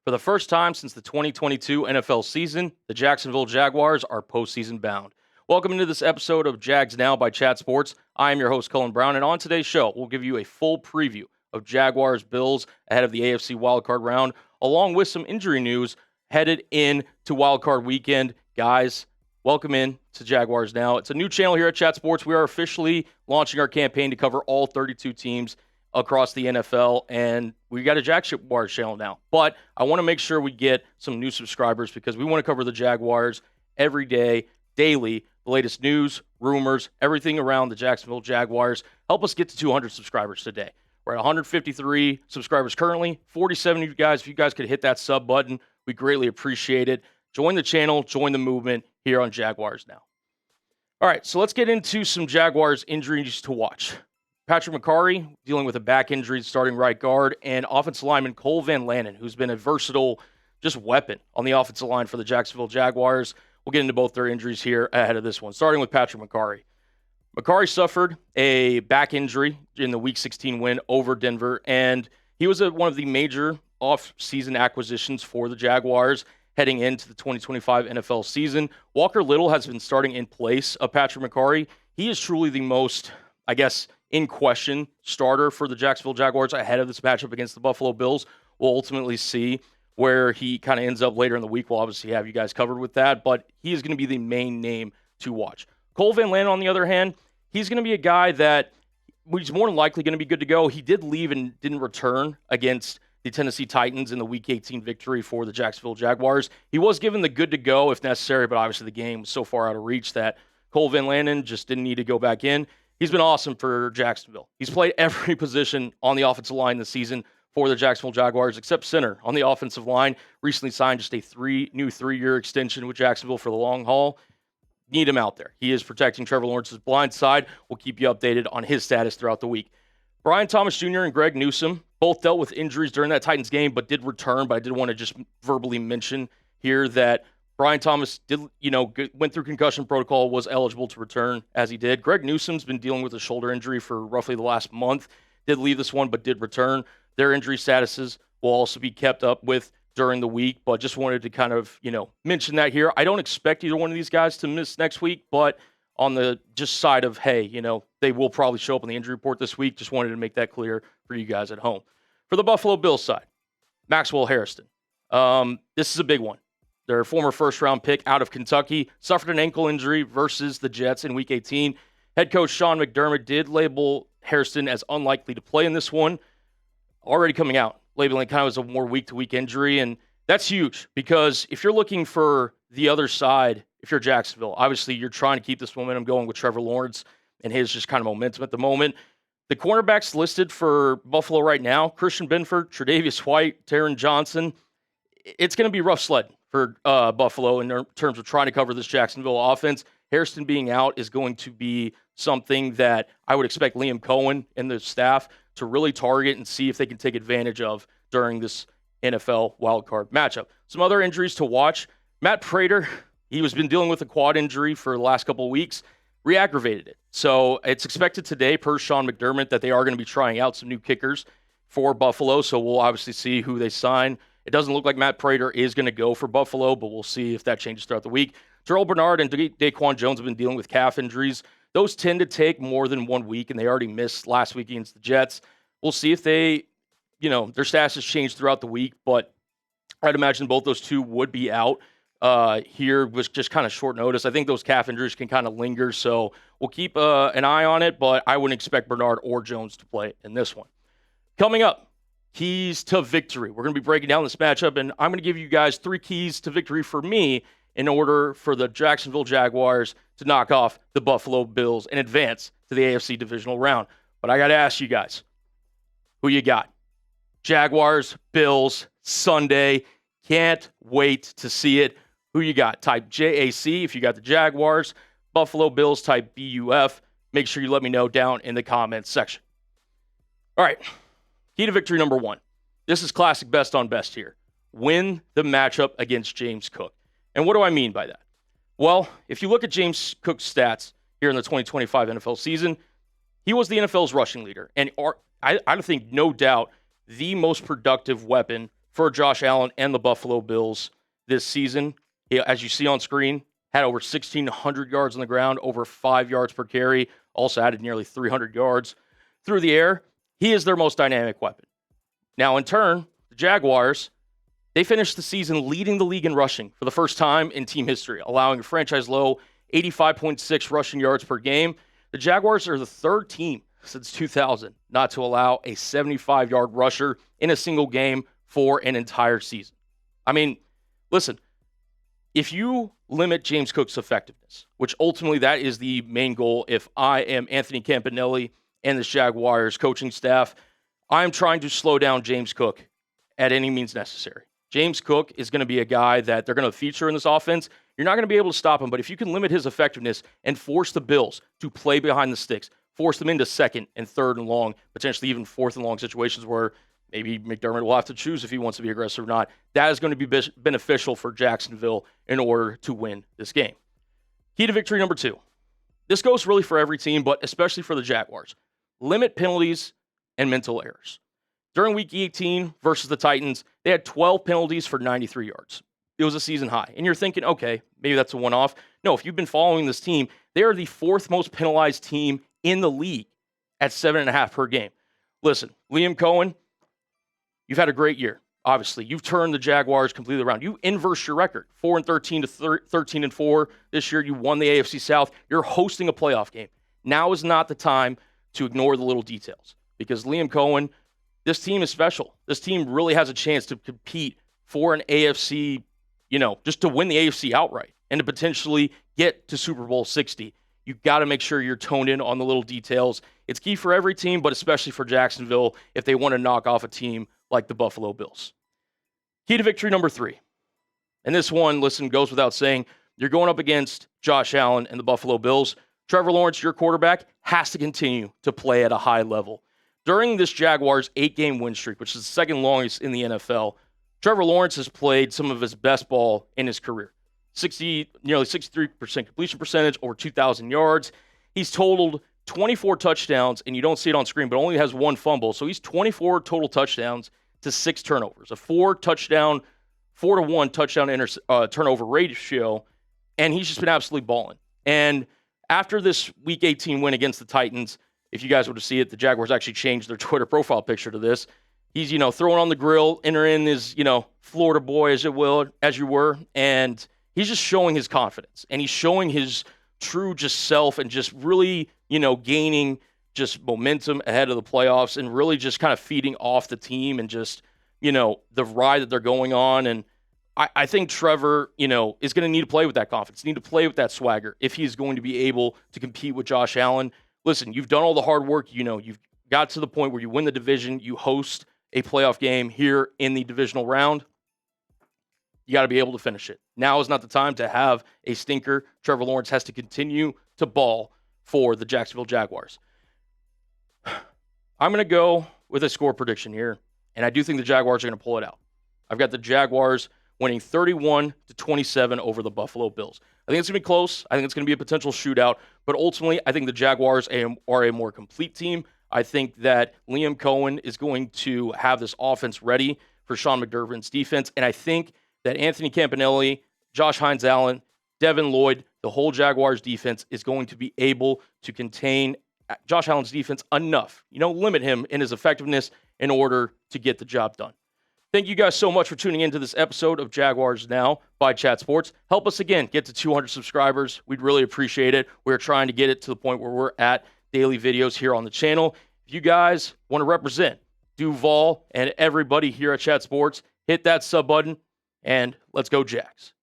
For the first time since the 2022 NFL season, the Jacksonville Jaguars are postseason bound. Welcome into this episode of Jags Now by Chat Sports. I am your host, Cullen Brown, and on today's show, we'll give you a full preview of Jaguars-Bills ahead of the AFC Wild Card round, along with some injury news headed into Wild Card weekend. Guys, welcome in to Jaguars Now. It's a new channel here at Chat Sports. We are officially launching our campaign to cover all 32 teams across the NFL, and we got a Jaguars channel now. But I want to make sure we get some new subscribers because we want to cover the Jaguars every day, daily, the latest news, rumors, everything around the Jacksonville Jaguars. Help us get to 200 subscribers today. We're at 153 subscribers currently, 47 of you guys. If you guys could hit that sub button, we greatly appreciate it. Join the channel, join the movement here on Jaguars Now. All right, so let's get into some Jaguars injuries to watch. Patrick McCarry dealing with a back injury starting right guard, and offensive lineman Cole Van Lanen, who's been a versatile just weapon on the offensive line for the Jacksonville Jaguars. We'll get into both their injuries here ahead of this one, starting with Patrick McCarry. McCarry suffered a back injury in the Week 16 win over Denver, and he was one of the major off-season acquisitions for the Jaguars heading into the 2025 NFL season. Walker Little has been starting in place of Patrick McCarry. He is truly the most, in question starter for the Jacksonville Jaguars ahead of this matchup against the Buffalo Bills. We'll ultimately see where he kind of ends up later in the week. We'll obviously have you guys covered with that, but he is going to be the main name to watch. Cole Van Lanen, on the other hand, he's going to be a guy that he's more than likely going to be good to go. He did leave and didn't return against the Tennessee Titans in the Week 18 victory for the Jacksonville Jaguars. He was given the good to go if necessary, but obviously the game was so far out of reach that Cole Van Lanen just didn't need to go back in. He's been awesome for Jacksonville. He's played every position on the offensive line this season for the Jacksonville Jaguars, except center on the offensive line. Recently signed just a new three-year extension with Jacksonville for the long haul. Need him out there. He is protecting Trevor Lawrence's blind side. We'll keep you updated on his status throughout the week. Brian Thomas Jr. and Greg Newsome both dealt with injuries during that Titans game, but did return. But I did want to just verbally mention here that Brian Thomas went through concussion protocol, was eligible to return as he did. Greg Newsome's been dealing with a shoulder injury for roughly the last month. Did leave this one, but did return. Their injury statuses will also be kept up with during the week, but just wanted to kind of, mention that here. I don't expect either one of these guys to miss next week, but on the just side of, hey, they will probably show up on the injury report this week. Just wanted to make that clear for you guys at home. For the Buffalo Bills side, Maxwell Hairston. This is a big one. Their former first-round pick out of Kentucky suffered an ankle injury versus the Jets in Week 18. Head coach Sean McDermott did label Hairston as unlikely to play in this one. Already coming out, labeling it kind of as a more week-to-week injury, and that's huge because if you're looking for the other side, if you're Jacksonville, obviously you're trying to keep this momentum going with Trevor Lawrence and his just kind of momentum at the moment. The cornerbacks listed for Buffalo right now, Christian Benford, Tre'Davious White, Taron Johnson, it's going to be rough sledding for Buffalo in terms of trying to cover this Jacksonville offense. Hairston being out is going to be something that I would expect Liam Cohen and the staff to really target and see if they can take advantage of during this NFL wildcard matchup. Some other injuries to watch. Matt Prater, he has been dealing with a quad injury for the last couple of weeks, re-aggravated it. So it's expected today, per Sean McDermott, that they are going to be trying out some new kickers for Buffalo. So we'll obviously see who they sign. It doesn't look like Matt Prater is going to go for Buffalo, but we'll see if that changes throughout the week. Terrell Bernard and Daquan Jones have been dealing with calf injuries. Those tend to take more than 1 week, and they already missed last week against the Jets. We'll see if they, their status has changed throughout the week, but I'd imagine both those two would be out. Here was just kind of short notice. I think those calf injuries can kind of linger, so we'll keep an eye on it, but I wouldn't expect Bernard or Jones to play in this one. Coming up, keys to victory. We're going to be breaking down this matchup, and I'm going to give you guys 3 keys to victory for me in order for the Jacksonville Jaguars to knock off the Buffalo Bills and advance to the AFC divisional round. But I got to ask you guys, who you got? Jaguars, Bills, Sunday. Can't wait to see it. Who you got? Type JAC if you got the Jaguars. Buffalo Bills, type BUF. Make sure you let me know down in the comments section. All right. Key to victory number 1. This is classic best on best here. Win the matchup against James Cook. And what do I mean by that? Well, if you look at James Cook's stats here in the 2025 NFL season, he was the NFL's rushing leader. And I think, no doubt, the most productive weapon for Josh Allen and the Buffalo Bills this season. He, as you see on screen, had over 1,600 yards on the ground, over 5 yards per carry, also added nearly 300 yards through the air. He is their most dynamic weapon. Now, in turn, the Jaguars, they finished the season leading the league in rushing for the first time in team history, allowing a franchise low 85.6 rushing yards per game. The Jaguars are the third team since 2000 not to allow a 75-yard rusher in a single game for an entire season. I mean, listen, if you limit James Cook's effectiveness, which ultimately that is the main goal, if I am Anthony Campanelli and the Jaguars coaching staff, I'm trying to slow down James Cook at any means necessary. James Cook is going to be a guy that they're going to feature in this offense. You're not going to be able to stop him, but if you can limit his effectiveness and force the Bills to play behind the sticks, force them into second and third and long, potentially even fourth and long situations where maybe McDermott will have to choose if he wants to be aggressive or not, that is going to be beneficial for Jacksonville in order to win this game. Key to victory number 2. This goes really for every team, but especially for the Jaguars. Limit penalties and mental errors. During Week 18 versus the Titans, they had 12 penalties for 93 yards. It was a season high. And you're thinking, okay, maybe that's a one-off. No, if you've been following this team, they are the 4th most penalized team in the league at 7.5 per game. Listen, Liam Cohen, you've had a great year. Obviously, you've turned the Jaguars completely around. You inversed your record, 4-13 to 13-4. This year, you won the AFC South. You're hosting a playoff game. Now is not the time to ignore the little details because Liam Cohen, this team is special. This team really has a chance to compete for an AFC, just to win the AFC outright and to potentially get to Super Bowl 60. You've got to make sure you're toned in on the little details. It's key for every team, but especially for Jacksonville if they want to knock off a team like the Buffalo Bills. Key to victory number 3. And this one, listen, goes without saying. You're going up against Josh Allen and the Buffalo Bills. Trevor Lawrence, your quarterback, has to continue to play at a high level. During this Jaguars 8-game win streak, which is the second longest in the NFL, Trevor Lawrence has played some of his best ball in his career. Nearly 63% completion percentage, over 2,000 yards. He's totaled 24 touchdowns, and you don't see it on screen, but only has 1 fumble. So he's 24 total touchdowns to 6 turnovers, a 4-to-1 touchdown turnover ratio, and he's just been absolutely balling. And after this Week 18 win against the Titans, if you guys were to see it, the Jaguars actually changed their Twitter profile picture to this. He's, throwing on the grill, entering his, Florida boy, as you were, and he's just showing his confidence, and he's showing his true just self and just really, gaining just momentum ahead of the playoffs and really just kind of feeding off the team and just, the ride that they're going on. And I think Trevor, is going to need to play with that confidence, need to play with that swagger if he's going to be able to compete with Josh Allen. Listen, you've done all the hard work. You've got to the point where you win the division, you host a playoff game here in the divisional round. You got to be able to finish it. Now is not the time to have a stinker. Trevor Lawrence has to continue to ball for the Jacksonville Jaguars. I'm going to go with a score prediction here, and I do think the Jaguars are going to pull it out. I've got the Jaguars winning 31-27 over the Buffalo Bills. I think it's going to be close. I think it's going to be a potential shootout, but ultimately, I think the Jaguars are a more complete team. I think that Liam Cohen is going to have this offense ready for Sean McDermott's defense, and I think that Anthony Campanelli, Josh Hines-Allen, Devin Lloyd, the whole Jaguars defense is going to be able to contain Josh Allen's defense enough, limit him in his effectiveness in order to get the job done. Thank you guys so much for tuning into this episode of Jaguars Now by Chat Sports. Help us again get to 200 subscribers. We'd really appreciate it. We're trying to get it to the point where we're at daily videos here on the channel. If you guys want to represent Duval and everybody here at Chat Sports, hit that sub button and let's go Jags.